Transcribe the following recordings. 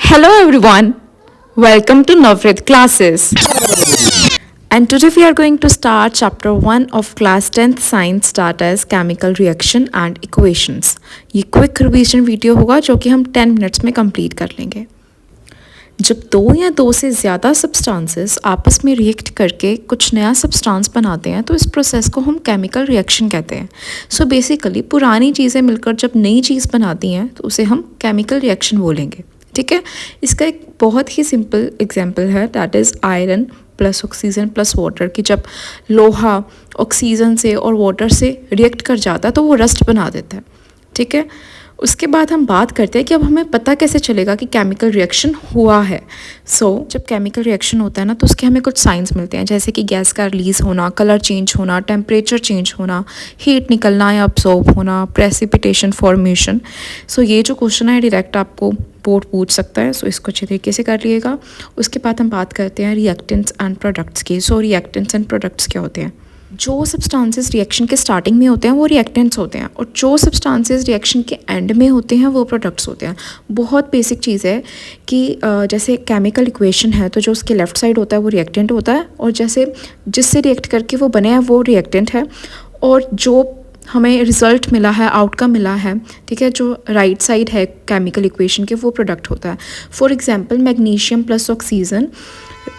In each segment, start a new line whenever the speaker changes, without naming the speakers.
Hello everyone, welcome to Navrit classes. And today we are going to start chapter 1 of class 10th science that is chemical reaction and equations. ये quick revision video होगा जो कि हम 10 minutes में complete कर लेंगे. जब दो या दो से ज़्यादा सब्सटेंसेस आपस में रिएक्ट करके कुछ नया सब्सटेंस बनाते हैं तो इस प्रोसेस को हम केमिकल रिएक्शन कहते हैं. सो बेसिकली पुरानी चीज़ें मिलकर जब नई चीज़ बनाती हैं तो उसे हम केमिकल रिएक्शन बोलेंगे. ठीक है, इसका एक बहुत ही सिंपल एग्जांपल है that is iron plus oxygen plus water की जब लोहा ऑक्सीजन से और वाटर से रिएक्ट कर जाता है तो वो रस्ट बना देता है. ठीक है, उसके बाद हम बात करते हैं कि अब हमें पता कैसे चलेगा कि केमिकल रिएक्शन हुआ है. जब केमिकल रिएक्शन होता है ना तो उसके हमें कुछ साइंस मिलते हैं जैसे कि गैस का रिलीज़ होना, कलर चेंज होना, टेम्परेचर चेंज होना, हीट निकलना या अब्सॉर्ब होना, प्रेसिपिटेशन फॉर्मेशन. ये जो क्वेश्चन है डायरेक्ट आपको बोर्ड पूछ सकता है. इसको अच्छे तरीके से कर लिएगा. उसके बाद हम बात करते हैं रिएक्टेंट्स एंड प्रोडक्ट्स की. रिएक्टेंट्स एंड प्रोडक्ट्स क्या होते हैं? जो सब्सटेंसेस रिएक्शन के स्टार्टिंग में होते हैं वो रिएक्टेंट्स होते हैं और जो सब्सटेंसेस रिएक्शन के एंड में होते हैं वो प्रोडक्ट्स होते हैं. बहुत बेसिक चीज़ है कि जैसे केमिकल इक्वेशन है तो जो उसके लेफ़्ट साइड होता है वो रिएक्टेंट होता है और जैसे जिससे रिएक्ट करके वो बने हैं वो रिएक्टेंट है और जो हमें रिज़ल्ट मिला है, आउटकम मिला है, ठीक है, जो राइट साइड है केमिकल इक्वेशन के वो प्रोडक्ट होता है. For example magnesium plus oxygen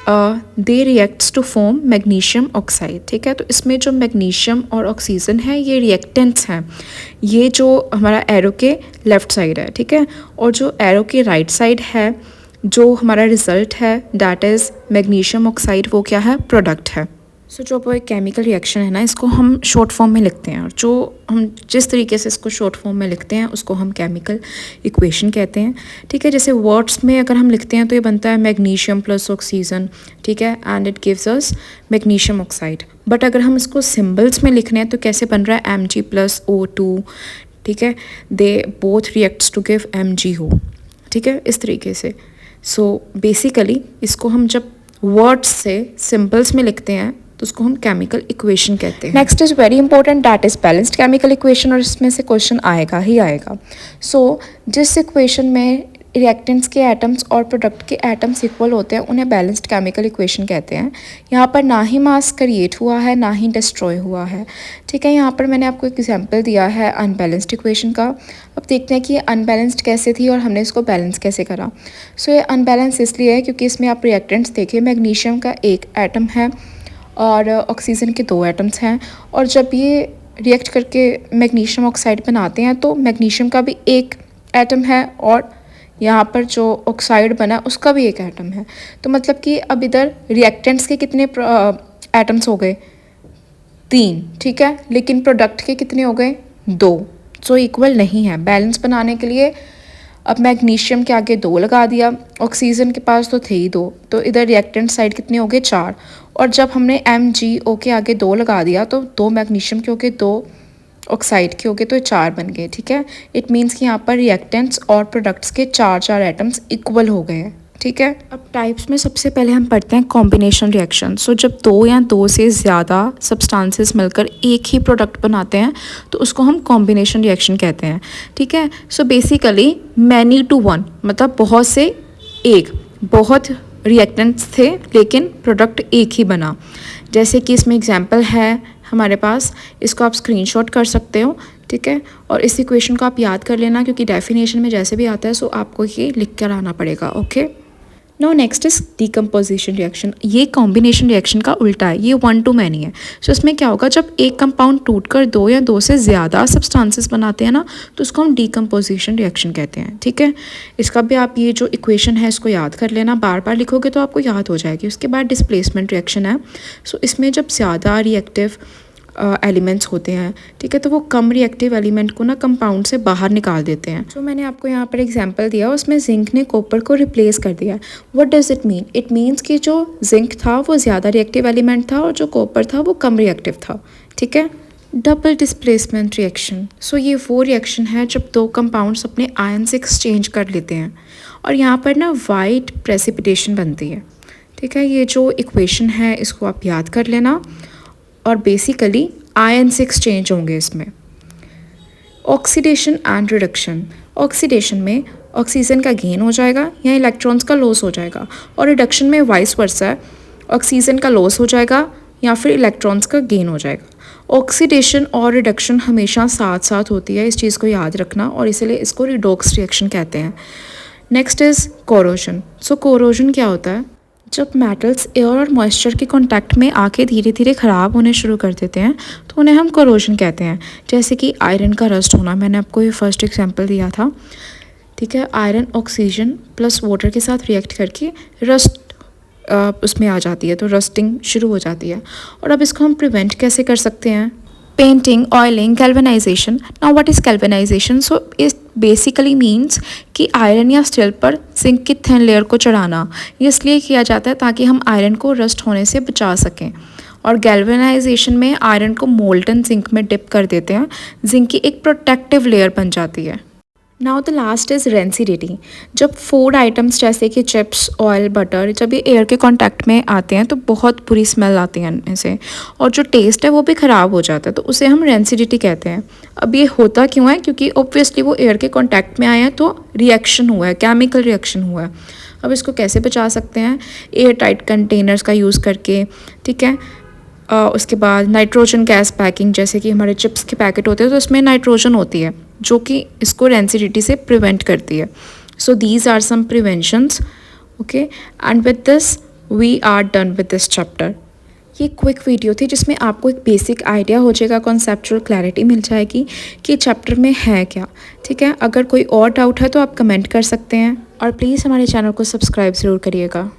they reacts to form magnesium oxide. ठीक है, तो इसमें जो मैग्नीशियम और ऑक्सीजन है ये रिएक्टेंट्स हैं. ये जो हमारा एरो के लेफ़्ट साइड है, ठीक है, और जो एरो के राइट साइड है जो हमारा रिज़ल्ट है दैट इज़ मैग्नीशियम ऑक्साइड, वो क्या है? प्रोडक्ट है. जो वो एक केमिकल रिएक्शन है ना इसको हम शॉर्ट फॉर्म में लिखते हैं और जो हम जिस तरीके से इसको शॉर्ट फॉर्म में लिखते हैं उसको हम केमिकल इक्वेशन कहते हैं. ठीक है, जैसे वर्ड्स में अगर हम लिखते हैं तो ये बनता है मैग्नीशियम प्लस ऑक्सीजन. ठीक है, and it gives us magnesium oxide. But अगर हम इसको सिम्बल्स में लिखने हैं तो कैसे बन रहा है? Mg plus O2. ठीक है, they both reacts to give MgO. ठीक है, इस तरीके से. बेसिकली इसको हम जब वर्ड्स से सिम्बल्स में लिखते हैं तो उसको हम केमिकल इक्वेशन कहते हैं. Next is very important that is balanced chemical equation और इसमें से क्वेश्चन आएगा ही आएगा. जिस इक्वेशन में रिएक्टेंट्स के एटम्स और प्रोडक्ट के एटम्स इक्वल होते हैं उन्हें बैलेंस्ड केमिकल इक्वेशन कहते हैं. यहाँ पर ना ही मास क्रिएट हुआ है ना ही डिस्ट्रॉय हुआ है. ठीक है, यहाँ पर मैंने आपको एक एग्जांपल दिया है अनबैलेंस्ड इक्वेशन का. अब देखते हैं कि ये अनबैलेंस्ड कैसे थी और हमने इसको बैलेंस कैसे करा. ये अनबैलेंस इसलिए है क्योंकि इसमें आप रिएक्टेंट्स देखिए, मैग्नीशियम का एक एटम है और ऑक्सीजन के दो एटम्स हैं और जब ये रिएक्ट करके मैग्नीशियम ऑक्साइड बनाते हैं तो मैग्नीशियम का भी एक एटम है और यहाँ पर जो ऑक्साइड बना है उसका भी एक एटम है. तो मतलब कि अब इधर रिएक्टेंट्स के कितने एटम्स हो गए? 3. ठीक है, लेकिन प्रोडक्ट के कितने हो गए? 2. इक्वल नहीं है. बैलेंस बनाने के लिए अब मैग्नीशियम के आगे 2 लगा दिया, ऑक्सीजन के पास तो थे ही 2, तो इधर रिएक्टेंट साइड कितने हो गए? 4. और जब हमने MgO के आगे 2 लगा दिया तो 2 मैग्नीशियम के हो गए, 2 ऑक्साइड के हो गए, तो 4 बन गए. ठीक है, इट मीन्स कि यहाँ पर रिएक्टेंट्स और प्रोडक्ट्स के 4 एटम्स इक्वल हो गए हैं. ठीक है, अब टाइप्स में सबसे पहले हम पढ़ते हैं कॉम्बिनेशन रिएक्शन. जब 2 या 2 से ज़्यादा सब्सटेंसेस मिलकर एक ही प्रोडक्ट बनाते हैं तो उसको हम कॉम्बिनेशन रिएक्शन कहते हैं. ठीक है, बेसिकली मैनी टू वन मतलब बहुत से एक. बहुत रिएक्टेंट्स थे लेकिन प्रोडक्ट एक ही बना. जैसे कि इसमें एग्जांपल है हमारे पास, इसको आप स्क्रीनशॉट कर सकते हो. ठीक है, और इस इक्वेशन को आप याद कर लेना क्योंकि डेफिनेशन में जैसे भी आता है आपको ये लिख कर आना पड़ेगा. Okay, no next is decomposition reaction. ये कॉम्बिनेशन रिएक्शन का उल्टा है, ये 1 to many है. इसमें क्या होगा? जब एक कंपाउंड टूटकर 2 या 2 से ज़्यादा सब्सटेंसेस बनाते हैं ना तो उसको हम डीकम्पोजिशन रिएक्शन कहते हैं. ठीक है, इसका भी आप ये जो इक्वेशन है इसको याद कर लेना, बार बार लिखोगे तो आपको याद हो जाएगी. उसके बाद डिस्प्लेसमेंट रिएक्शन है. इसमें जब ज़्यादा रिएक्टिव एलिमेंट्स होते हैं, ठीक है, तो वो कम रिएक्टिव एलिमेंट को ना कंपाउंड से बाहर निकाल देते हैं. मैंने आपको यहाँ पर एग्जांपल दिया, उसमें जिंक ने कॉपर को रिप्लेस कर दिया. What does it mean? It means कि जो जिंक था वो ज़्यादा रिएक्टिव एलिमेंट था और जो कॉपर था वो कम रिएक्टिव था. ठीक है, डबल डिस्प्लेसमेंट रिएक्शन. ये वो रिएक्शन है जब 2 कंपाउंड्स अपने आयन से एक्सचेंज कर लेते हैं और यहाँ पर ना वाइट प्रेसिपिटेशन बनती है. ठीक है, ये जो इक्वेशन है इसको आप याद कर लेना और बेसिकली आयन से एक्सचेंज होंगे इसमें. Oxidation and reduction. ऑक्सीडेशन में ऑक्सीजन का गेन हो जाएगा या इलेक्ट्रॉन्स का लॉस हो जाएगा। और रिडक्शन में वाइस वर्सा है, ऑक्सीजन का लॉस हो जाएगा या फिर इलेक्ट्रॉन्स का गेन हो जाएगा। ऑक्सीडेशन और रिडक्शन हमेशा साथ साथ होती है, इस चीज़ को याद रखना, और इसीलिए इसको रिडॉक्स रिएक्शन कहते हैं। Next is corrosion. So corrosion क्या होता है? जब मेटल्स एयर और मॉइस्चर के कांटेक्ट में आके धीरे धीरे ख़राब होने शुरू कर देते हैं तो उन्हें हम कोरोजन कहते हैं। जैसे कि आयरन का रस्ट होना, मैंने आपको ये फर्स्ट एग्जांपल दिया था, ठीक है। आयरन ऑक्सीजन प्लस वाटर के साथ रिएक्ट करके रस्ट उसमें आ जाती है, तो रस्टिंग शुरू हो जाती है। और अब इसको हम प्रिवेंट कैसे कर सकते हैं? Painting, oiling, galvanisation. Now what is galvanisation? So it basically means कि आयरन या स्टील पर जिंक की थिन लेयर को चढ़ाना। ये इसलिए किया जाता है ताकि हम आयरन को रस्ट होने से बचा सकें। और गैल्वेनाइजेशन में आयरन को मोल्टन जिंक में डिप कर देते हैं, जिंक की एक प्रोटेक्टिव लेयर बन जाती है। Now the last is rancidity. जब फूड आइटम्स जैसे कि चिप्स, ऑयल, बटर, जब ये एयर के कांटेक्ट में आते हैं तो बहुत बुरी स्मेल आती है इनमें से, और जो टेस्ट है वो भी ख़राब हो जाता है, तो उसे हम रेंसिडिटी कहते हैं। अब ये होता क्यों है? क्योंकि ऑब्वियसली वो एयर के कांटेक्ट में आए हैं तो रिएक्शन हुआ है, केमिकल रिएक्शन हुआ है। अब इसको कैसे बचा सकते हैं? एयर टाइट कंटेनर्स का यूज़ करके, ठीक है। उसके बाद नाइट्रोजन गैस पैकिंग, जैसे कि हमारे चिप्स के पैकेट होते हैं तो उसमें नाइट्रोजन होती है जो कि इसको रेंसिडिटी से प्रिवेंट करती है। So these are some preventions, okay. And with this we are done with this chapter. ये क्विक वीडियो थी जिसमें आपको एक बेसिक आइडिया हो जाएगा, कॉन्सेप्चुअल क्लैरिटी मिल जाएगी कि चैप्टर में है क्या, ठीक है। अगर कोई और डाउट है तो आप कमेंट कर सकते हैं, और प्लीज़ हमारे चैनल को सब्सक्राइब ज़रूर करिएगा।